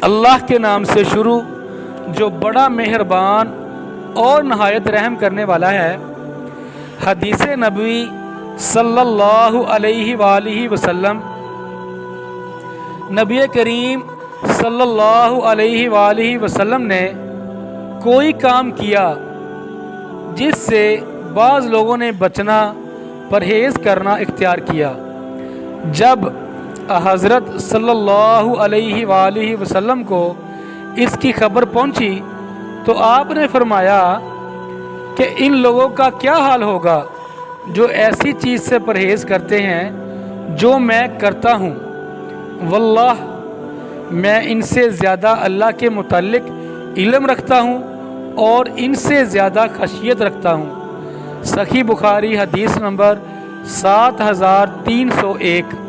اللہ کے نام سے شروع جو بڑا مہربان اور نہایت رحم کرنے والا ہے۔ حدیث نبوی صلی اللہ علیہ وآلہ وسلم، نبی کریم صلی اللہ علیہ وآلہ وسلم نے کوئی کام کیا جس سے بعض لوگوں نے بچنا، پرہیز کرنا اختیار کیا۔ جب حضرت صلی اللہ علیہ وآلہ وسلم کو اس کی خبر پہنچی تو آپ نے فرمایا کہ ان لوگوں کا کیا حال ہوگا جو ایسی چیز سے پرہیز کرتے ہیں جو میں کرتا ہوں۔ واللہ میں ان سے زیادہ اللہ کے متعلق علم رکھتا ہوں اور ان سے زیادہ خشیت رکھتا ہوں۔ صحیح بخاری حدیث نمبر 7301۔